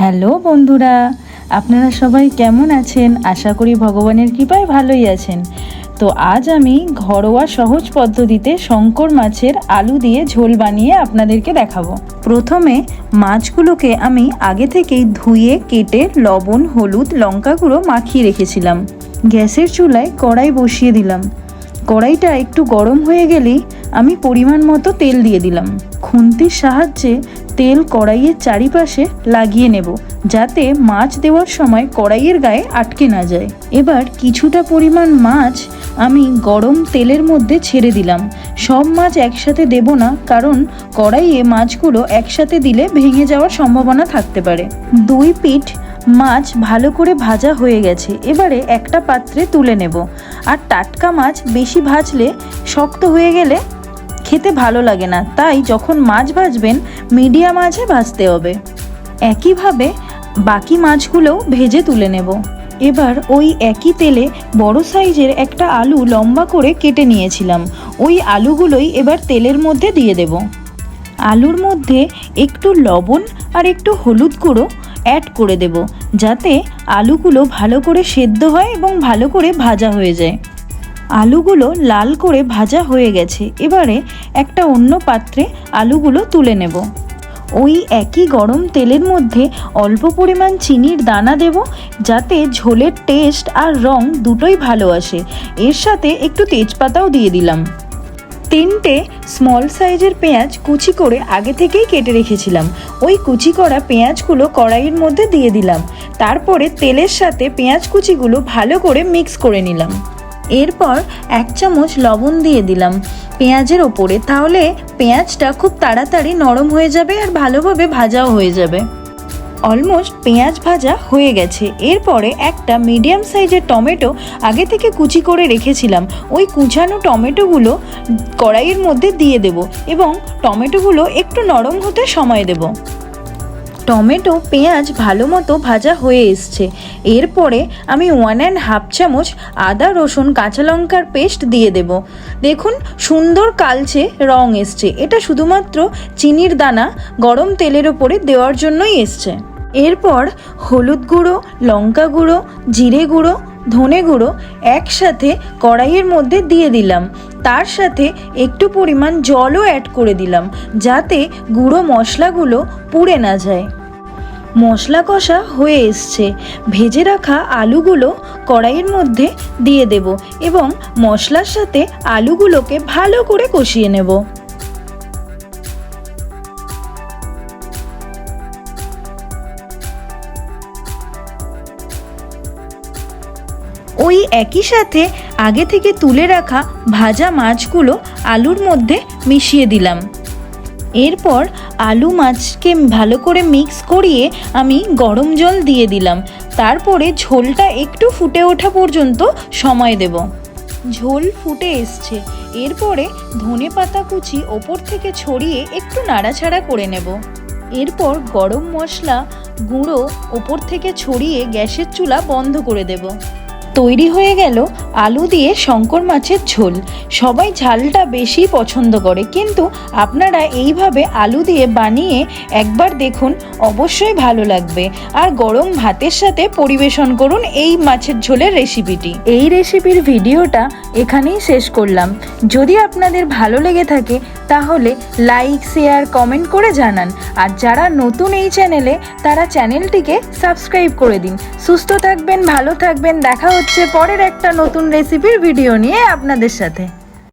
Hello বন্ধুরা, আপনারা সবাই কেমন আছেন? আশা করি ভগবানের কৃপায় ভালোই আছেন। তো আজ আমি ঘরোয়া সহজ পদ্ধতিতে শঙ্কর মাছের আলু দিয়ে ঝোল বানিয়ে আপনাদেরকে দেখাবো। প্রথমে মাছগুলোকে আমি আগে থেকেই ধুয়ে কেটে লবণ, হলুদ, লঙ্কা গুঁড়ো মাখিয়ে রেখেছিলাম। গ্যাসের চুলায় কড়াই বসিয়ে দিলাম। কড়াইটা একটু গরম হয়ে গেলেই আমি পরিমাণ মতো তেল দিয়ে দিলাম। খুন্তির সাহায্যে তেল কড়াইয়ের চারিপাশে লাগিয়ে নেব, যাতে মাছ দেওয়ার সময় কড়াইয়ের গায়ে আটকে না যায়। এবার কিছুটা পরিমাণ মাছ আমি গরম তেলের মধ্যে ছেড়ে দিলাম। সব মাছ একসাথে দেব না, কারণ কড়াইয়ে মাছগুলো একসাথে দিলে ভেঙে যাওয়ার সম্ভাবনা থাকতে পারে। 2 পিঠ মাছ ভালো করে ভাজা হয়ে গেছে। এবারে একটা পাত্রে তুলে নেব। আর টাটকা মাছ বেশি ভাজলে শক্ত হয়ে গেলে খেতে ভালো লাগে না, তাই যখন মাছ ভাজবেন মিডিয়াম আঁচে ভাজতে হবে। একইভাবে বাকি মাছগুলোও ভেজে তুলে নেব। এবার ওই একই তেলে বড় সাইজের একটা আলু লম্বা করে কেটে নিয়েছিলাম, ওই আলুগুলোই এবার তেলের মধ্যে দিয়ে দেব। আলুর মধ্যে একটু লবণ আর একটু হলুদ গুঁড়ো অ্যাড করে দেব, যাতে আলুগুলো ভালো করে সেদ্ধ হয় এবং ভালো করে ভাজা হয়ে যায়। আলুগুলো লাল করে ভাজা হয়ে গেছে। এবারে একটা অন্য পাত্রে আলুগুলো তুলে নেব। ওই একই গরম তেলের মধ্যে অল্প পরিমাণ চিনির দানা দেব, যাতে ঝোলের টেস্ট আর রং দুটোই ভালো আসে। এর সাথে একটু তেজপাতাও দিয়ে দিলাম। 3টে স্মল সাইজের পেঁয়াজ কুচি করে আগে থেকেই কেটে রেখেছিলাম। ওই কুচি করা পেঁয়াজগুলো কড়াইয়ের মধ্যে দিয়ে দিলাম। তারপরে তেলের সাথে পেঁয়াজ কুচিগুলো ভালো করে মিক্স করে নিলাম। এরপর 1 চামচ লবণ দিয়ে দিলাম পেঁয়াজের ওপরে, তাহলে পেঁয়াজটা খুব তাড়াতাড়ি নরম হয়ে যাবে আর ভালোভাবে ভাজাও হয়ে যাবে। অলমোস্ট পেঁয়াজ ভাজা হয়ে গেছে। এরপরে একটা মিডিয়াম সাইজের টমেটো আগে থেকে কুচি করে রেখেছিলাম, ওই কুচানো টমেটোগুলো কড়াইয়ের মধ্যে দিয়ে দেব এবং টমেটোগুলো একটু নরম হতে সময় দেব। টমেটো পেঁয়াজ ভালো মতো ভাজা হয়ে এসছে। এরপরে আমি 1.5 চামচ আদা, রসুন, কাঁচা লঙ্কার পেস্ট দিয়ে দেব। দেখুন সুন্দর কালচে রং এসছে। এটা শুধুমাত্র চিনির দানা গরম তেলের ওপরে দেওয়ার জন্যই এসছে। এরপর হলুদ গুঁড়ো, লঙ্কা গুঁড়ো, জিরে গুঁড়ো, ধনে গুঁড়ো একসাথে কড়াইয়ের মধ্যে দিয়ে দিলাম। তার সাথে একটু পরিমাণ জলও অ্যাড করে দিলাম, যাতে গুঁড়ো মশলাগুলো পুড়ে না যায়। মশলা কষা হয়ে এসছে। ভেজে রাখা আলুগুলো কড়াইয়ের মধ্যে দিয়ে দেব এবং মশলার সাথে আলুগুলোকে ভালো করে কষিয়ে নেব। ওই একই সাথে আগে থেকে তুলে রাখা ভাজা মাছগুলো আলুর মধ্যে মিশিয়ে দিলাম। এরপর আলু মাছকে ভালো করে মিক্স করিয়ে আমি গরম জল দিয়ে দিলাম। তারপরে ঝোলটা একটু ফুটে ওঠা পর্যন্ত সময় দেব। ঝোল ফুটে এসছে। এরপরে ধনেপাতা কুচি ওপর থেকে ছড়িয়ে একটু নাড়াচাড়া করে নেব। এরপর গরম মশলা গুঁড়ো ওপর থেকে ছড়িয়ে গ্যাসের চুলা বন্ধ করে দেব। তৈরি হয়ে গেল আলু দিয়ে শঙ্কর মাছের ঝোল। সবাই ঝালটা বেশি পছন্দ করে, কিন্তু আপনারা এইভাবে আলু দিয়ে বানিয়ে একবার দেখুন, অবশ্যই ভালো লাগবে। আর গরম ভাতের সাথে পরিবেশন করুন এই মাছের ঝোলের রেসিপিটি। এই রেসিপির ভিডিওটা এখানেই শেষ করলাম। যদি আপনাদের ভালো লেগে থাকে তাহলে লাইক, শেয়ার, কমেন্ট করে জানান। আর যারা নতুন এই চ্যানেলে, তারা চ্যানেলটিকে সাবস্ক্রাইব করে দিন। সুস্থ থাকবেন, ভালো থাকবেন। দেখা হচ্ছে পরের একটা নতুন রেসিপির ভিডিও নিয়ে আপনাদের সাথে।